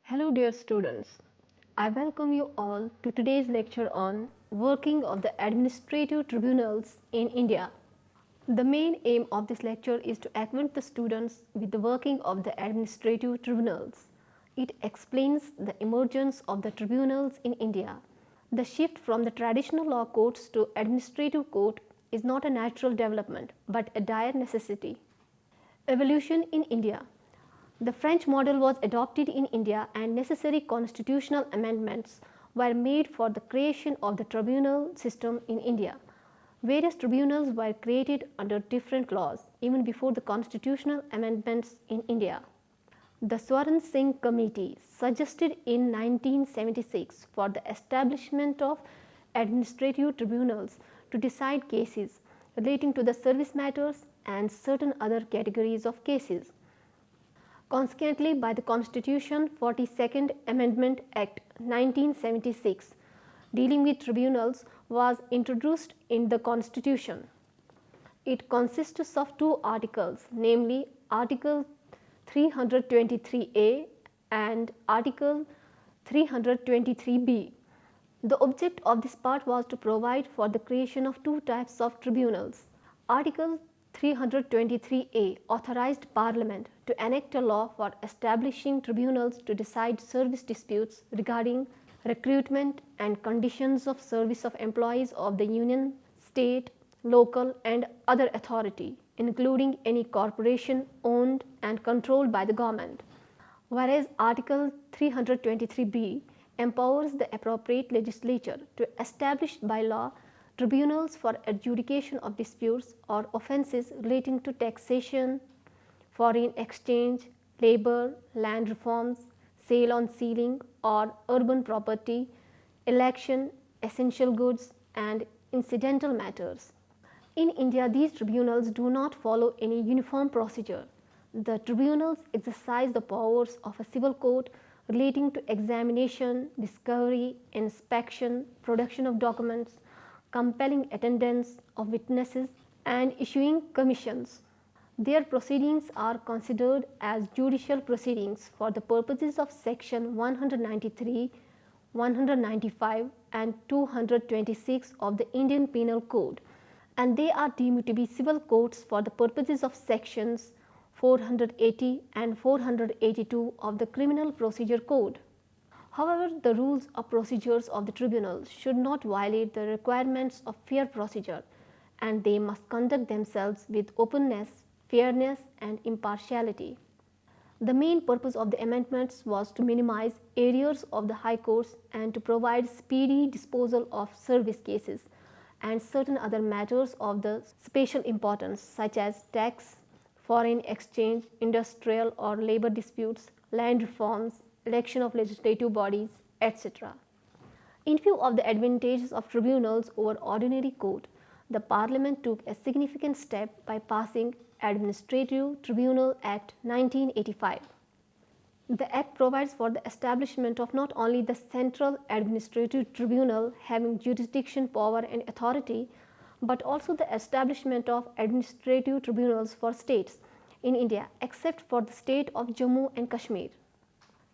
Hello dear students, I welcome you all to today's lecture on working of the administrative tribunals in India. The main aim of this lecture is to acquaint the students with the working of the administrative tribunals. It explains the emergence of the tribunals in India. The shift from the traditional law courts to administrative court is not a natural development but a dire necessity. Evolution in India. The French model was adopted in India and necessary constitutional amendments were made for the creation of the tribunal system in India. Various tribunals were created under different laws even before the constitutional amendments in India. The Swaran Singh Committee suggested in 1976 for the establishment of administrative tribunals to decide cases relating to the service matters and certain other categories of cases. Consequently, by the Constitution 42nd Amendment Act 1976, dealing with tribunals was introduced in the Constitution. It consists of two articles, namely Article 323A and Article 323B. The object of this part was to provide for the creation of two types of tribunals. Article 323A authorized Parliament to enact a law for establishing tribunals to decide service disputes regarding recruitment and conditions of service of employees of the union, state, local and other authority, including any corporation owned and controlled by the government. Whereas Article 323B empowers the appropriate legislature to establish by law tribunals for adjudication of disputes or offences relating to taxation, foreign exchange, labour, land reforms, sale on ceiling or urban property, election, essential goods and incidental matters. In India, these tribunals do not follow any uniform procedure. The tribunals exercise the powers of a civil court relating to examination, discovery, inspection, production of documents, compelling attendance of witnesses and issuing commissions. Their proceedings are considered as judicial proceedings for the purposes of section 193, 195 and 226 of the Indian Penal Code, and they are deemed to be civil courts for the purposes of sections 480 and 482 of the Criminal Procedure Code. However, the rules or procedures of the tribunal should not violate the requirements of fair procedure, and they must conduct themselves with openness, fairness and impartiality. The main purpose of the amendments was to minimize errors of the high courts and to provide speedy disposal of service cases and certain other matters of the special importance such as tax, foreign exchange, industrial or labor disputes, land reforms, election of legislative bodies, etc. In view of the advantages of tribunals over ordinary court, the Parliament took a significant step by passing Administrative Tribunal Act 1985. The Act provides for the establishment of not only the Central Administrative Tribunal having jurisdiction, power and authority, but also the establishment of administrative tribunals for states in India except for the state of Jammu and Kashmir.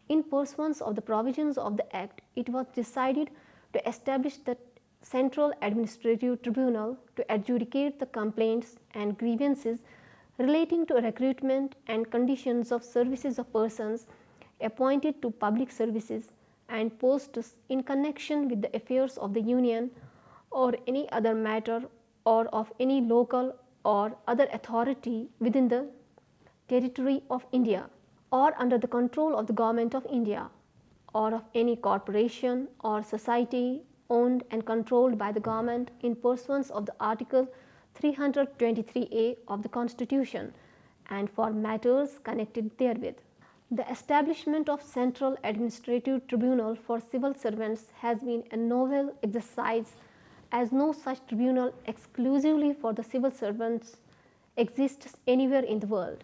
In pursuance of the provisions of the Act, it was decided to establish the Central Administrative Tribunal to adjudicate the complaints and grievances relating to recruitment and conditions of services of persons appointed to public services and posts in connection with the affairs of the Union or any other matter or of any local or other authority within the territory of India, or under the control of the Government of India, or of any corporation or society owned and controlled by the government in pursuance of the Article 323A of the Constitution and for matters connected therewith. The establishment of Central Administrative Tribunal for civil servants has been a novel exercise, as no such tribunal exclusively for the civil servants exists anywhere in the world.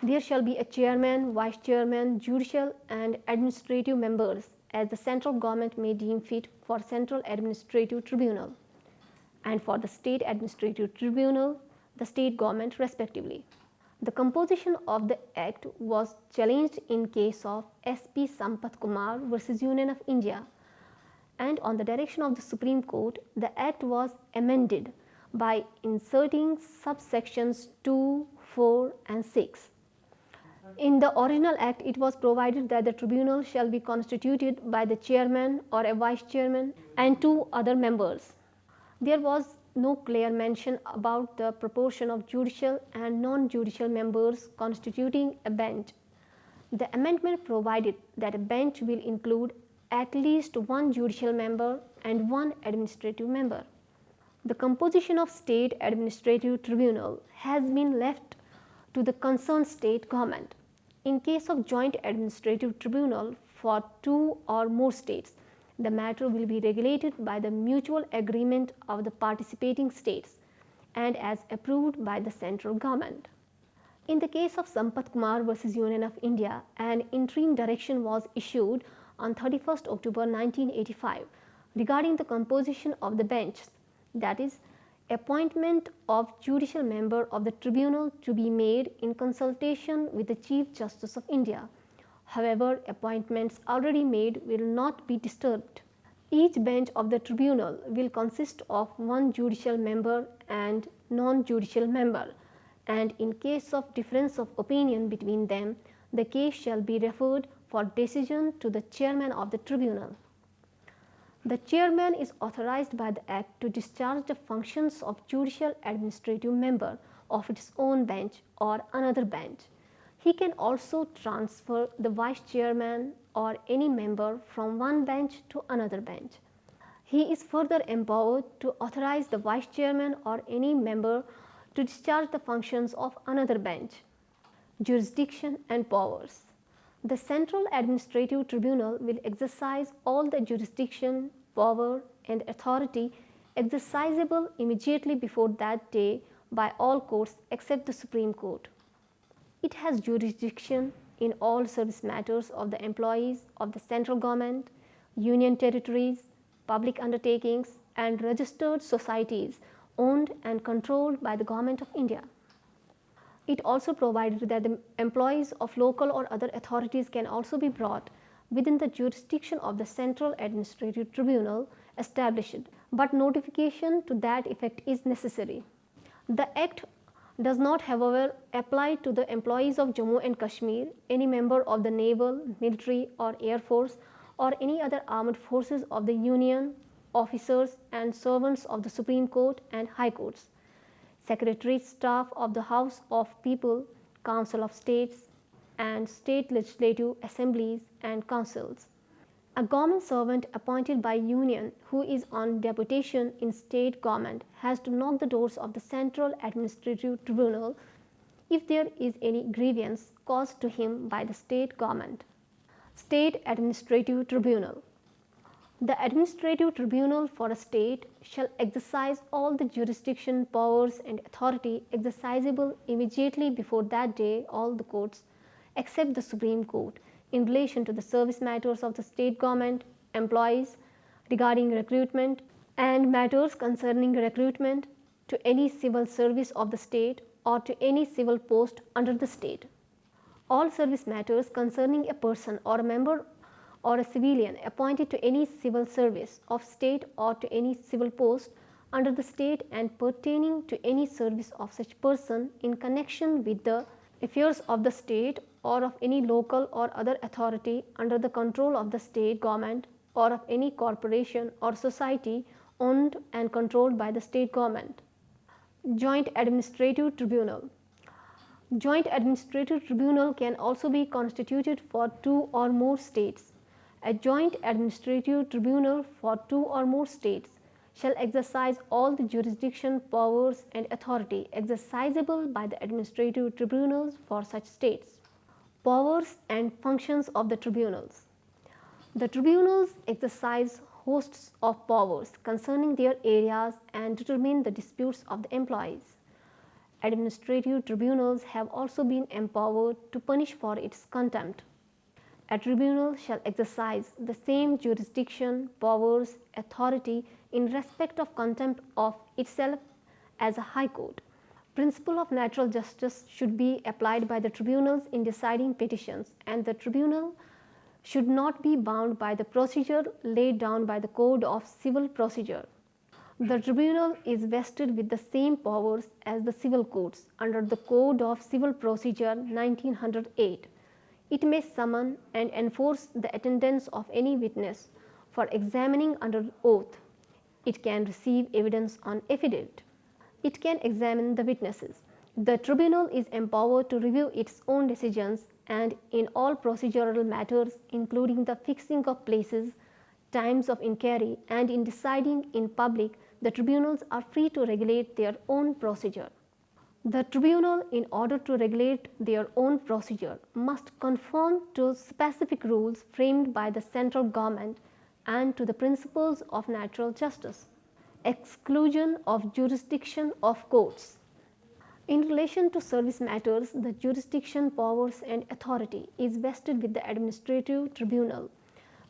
There shall be a chairman, vice chairman, judicial and administrative members as the central government may deem fit for Central Administrative Tribunal, and for the State Administrative Tribunal, the state government respectively. The composition of the Act was challenged in case of SP Sampath Kumar versus Union of India, and on the direction of the Supreme Court, the Act was amended by inserting subsections 2, 4 and 6. In the original Act, it was provided that the tribunal shall be constituted by the chairman or a vice chairman and 2 other members. There was no clear mention about the proportion of judicial and non-judicial members constituting a bench. The amendment provided that a bench will include at least 1 judicial member and 1 administrative member. The composition of state administrative tribunal has been left to the concerned state government. In case of joint administrative tribunal for 2 or more states, the matter will be regulated by the mutual agreement of the participating states and as approved by the central government. In the case of Sampath Kumar versus Union of India, an interim direction was issued on 31st October 1985 regarding the composition of the bench, that is, appointment of judicial member of the tribunal to be made in consultation with the Chief Justice of India. However, appointments already made will not be disturbed. Each bench of the tribunal will consist of 1 judicial member and non-judicial member, and in case of difference of opinion between them, the case shall be referred for decision to the chairman of the tribunal. The chairman is authorized by the Act to discharge the functions of judicial administrative member of its own bench or another bench. He can also transfer the vice chairman or any member from one bench to another bench. He is further empowered to authorize the vice chairman or any member to discharge the functions of another bench. Jurisdiction and powers. The Central Administrative Tribunal will exercise all the jurisdiction, power and authority exercisable immediately before that day by all courts except the Supreme Court. It has jurisdiction in all service matters of the employees of the central government, union territories, public undertakings and registered societies owned and controlled by the Government of India. It also provided that the employees of local or other authorities can also be brought within the jurisdiction of the Central Administrative Tribunal established, but notification to that effect is necessary. The Act does not, however, apply to the employees of Jammu and Kashmir, any member of the naval, military or air force or any other armed forces of the Union, officers and servants of the Supreme Court and High Courts, Secretariat staff of the House of People, Council of States and state legislative assemblies and councils. A government servant appointed by union who is on deputation in state government has to knock the doors of the Central Administrative Tribunal if there is any grievance caused to him by the state government. State Administrative Tribunal. The Administrative Tribunal for a state shall exercise all the jurisdiction, powers and authority exercisable immediately before that day all the courts except the Supreme Court in relation to the service matters of the state government, employees, regarding recruitment and matters concerning recruitment to any civil service of the state or to any civil post under the state. All service matters concerning a person or a member or a civilian appointed to any civil service of state or to any civil post under the state and pertaining to any service of such person in connection with the affairs of the state or of any local or other authority under the control of the state government or of any corporation or society owned and controlled by the state government. Joint Administrative Tribunal. Joint Administrative Tribunal can also be constituted for 2 or more states. A joint administrative tribunal for 2 or more states shall exercise all the jurisdiction, powers and authority exercisable by the administrative tribunals for such states. Powers and functions of the tribunals. The tribunals exercise hosts of powers concerning their areas and determine the disputes of the employees. Administrative tribunals have also been empowered to punish for its contempt. A tribunal shall exercise the same jurisdiction, powers, authority in respect of contempt of itself as a high court. Principle of natural justice should be applied by the tribunals in deciding petitions, and the tribunal should not be bound by the procedure laid down by the Code of Civil Procedure. The tribunal is vested with the same powers as the civil courts under the Code of Civil Procedure 1908. It may summon and enforce the attendance of any witness for examining under oath. It can receive evidence on affidavit. It can examine the witnesses. The tribunal is empowered to review its own decisions and in all procedural matters, including the fixing of places, times of inquiry, and in deciding in public, the tribunals are free to regulate their own procedure. The tribunal, in order to regulate their own procedure, must conform to specific rules framed by the central government and to the principles of natural justice. Exclusion of jurisdiction of courts. In relation to service matters, the jurisdiction, powers, and authority is vested with the administrative tribunal,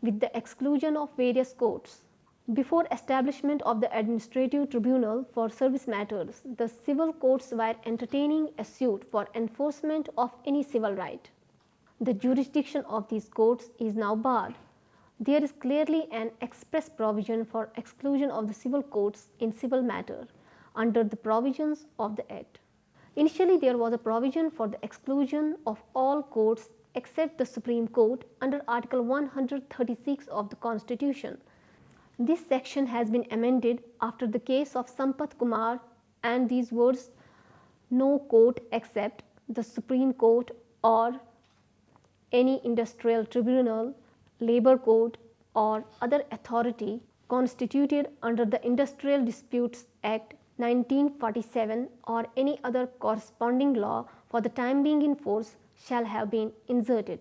with the exclusion of various courts. Before establishment of the administrative tribunal for service matters, the civil courts were entertaining a suit for enforcement of any civil right. The jurisdiction of these courts is now barred. There is clearly an express provision for exclusion of the civil courts in civil matter under the provisions of the Act. Initially, there was a provision for the exclusion of all courts except the Supreme Court under Article 136 of the Constitution. This section has been amended after the case of Sampath Kumar, and these words, "no court except the Supreme Court or any industrial tribunal, labor court, or other authority constituted under the Industrial Disputes Act 1947 or any other corresponding law for the time being in force shall have been inserted."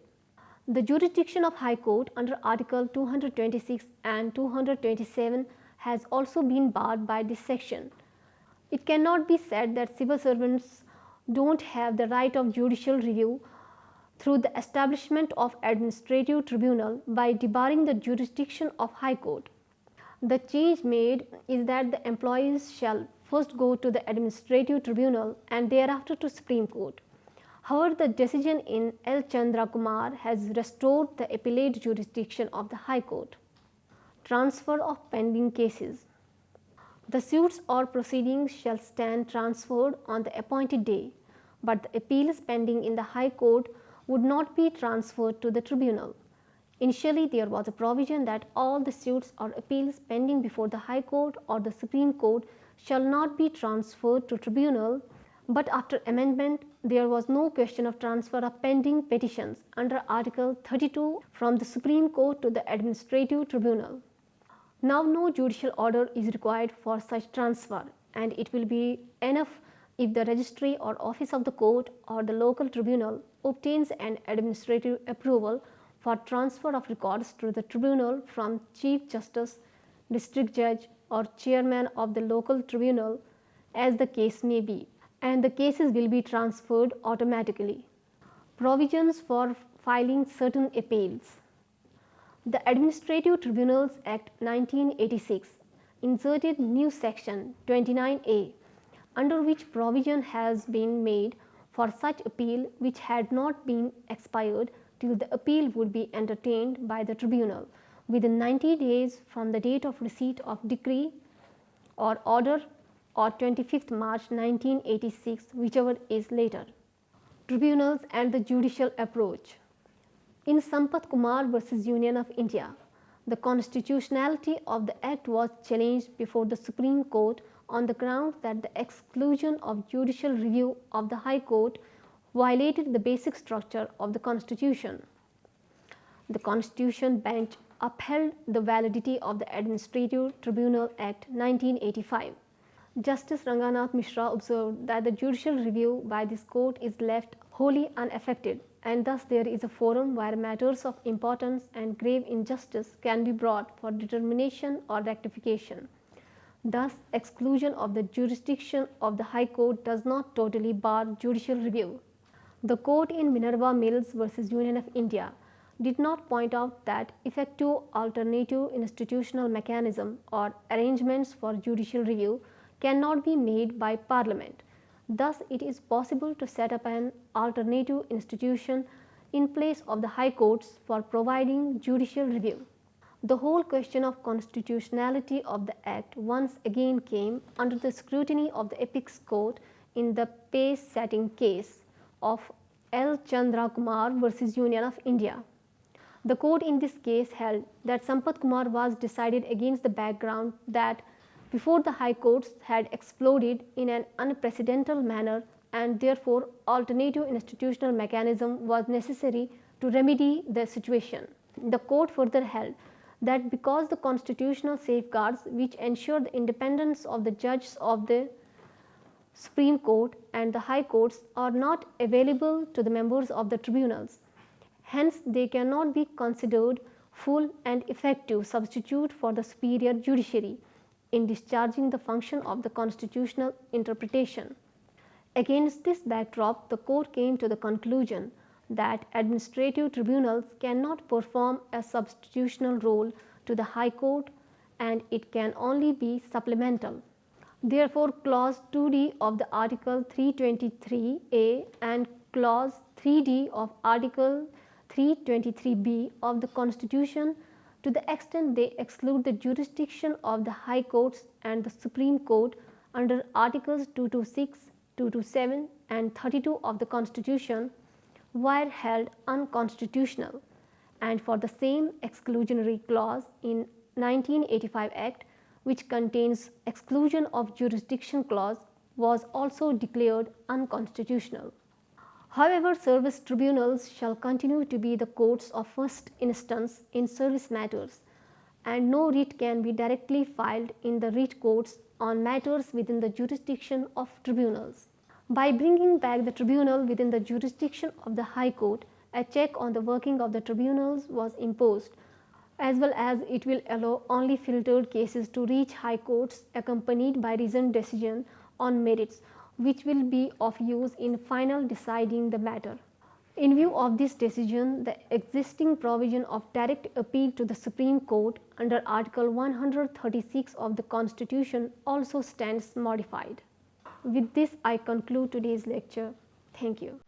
The jurisdiction of High Court under Article 226 and 227 has also been barred by this section. It cannot be said that civil servants don't have the right of judicial review through the establishment of administrative tribunal by debarring the jurisdiction of High Court. The change made is that the employees shall first go to the administrative tribunal and thereafter to Supreme Court. However, the decision in L. Chandra Kumar has restored the appellate jurisdiction of the High Court. Transfer of pending cases. The suits or proceedings shall stand transferred on the appointed day, but the appeals pending in the High Court would not be transferred to the tribunal. Initially, there was a provision that all the suits or appeals pending before the High Court or the Supreme Court shall not be transferred to tribunal, but after amendment, there was no question of transfer of pending petitions under Article 32 from the Supreme Court to the Administrative Tribunal. Now, no judicial order is required for such transfer, and it will be enough if the registry or office of the court or the local tribunal obtains an administrative approval for transfer of records to the tribunal from Chief Justice, District Judge, or Chairman of the local tribunal, as the case may be, and the cases will be transferred automatically. Provisions for filing certain appeals. The Administrative Tribunals Act 1986 inserted new section 29A, under which provision has been made for such appeal which had not been expired till the appeal would be entertained by the tribunal within 90 days from the date of receipt of decree or order, or 25th March 1986, whichever is later. Tribunals and the judicial approach. In Sampath Kumar versus Union of India, the constitutionality of the Act was challenged before the Supreme Court on the ground that the exclusion of judicial review of the High Court violated the basic structure of the Constitution. The Constitution bench upheld the validity of the Administrative Tribunal Act 1985. Justice Ranganath Mishra observed that the judicial review by this court is left wholly unaffected, and thus there is a forum where matters of importance and grave injustice can be brought for determination or rectification. Thus, exclusion of the jurisdiction of the High Court does not totally bar judicial review. The court in Minerva Mills versus Union of India did not point out that effective alternative institutional mechanism or arrangements for judicial review cannot be made by Parliament. Thus, it is possible to set up an alternative institution in place of the High Courts for providing judicial review. The whole question of constitutionality of the Act once again came under the scrutiny of the Apex Court in the pace-setting case of L. Chandra Kumar versus Union of India. The court in this case held that Sampath Kumar was decided against the background that before the High Courts had exploded in an unprecedented manner, and therefore alternative institutional mechanism was necessary to remedy the situation. The court further held that because the constitutional safeguards which ensure the independence of the judges of the Supreme Court and the High Courts are not available to the members of the tribunals, hence they cannot be considered full and effective substitute for the superior judiciary in discharging the function of the constitutional interpretation. Against this backdrop, the court came to the conclusion that administrative tribunals cannot perform a substitutional role to the High Court, and it can only be supplemental. Therefore, clause 2d of the Article 323A and clause 3d of Article 323B of the Constitution, to the extent they exclude the jurisdiction of the High Courts and the Supreme Court under Articles 226, 227 and 32 of the Constitution, were held unconstitutional, and for the same exclusionary clause in 1985 Act, which contains exclusion of jurisdiction clause, was also declared unconstitutional. However, service tribunals shall continue to be the courts of first instance in service matters, and no writ can be directly filed in the writ courts on matters within the jurisdiction of tribunals. By bringing back the tribunal within the jurisdiction of the High Court, a check on the working of the tribunals was imposed, as well as it will allow only filtered cases to reach High Courts accompanied by reasoned decision on merits, which will be of use in final deciding the matter. In view of this decision, the existing provision of direct appeal to the Supreme Court under Article 136 of the Constitution also stands modified. With this, I conclude today's lecture. Thank you.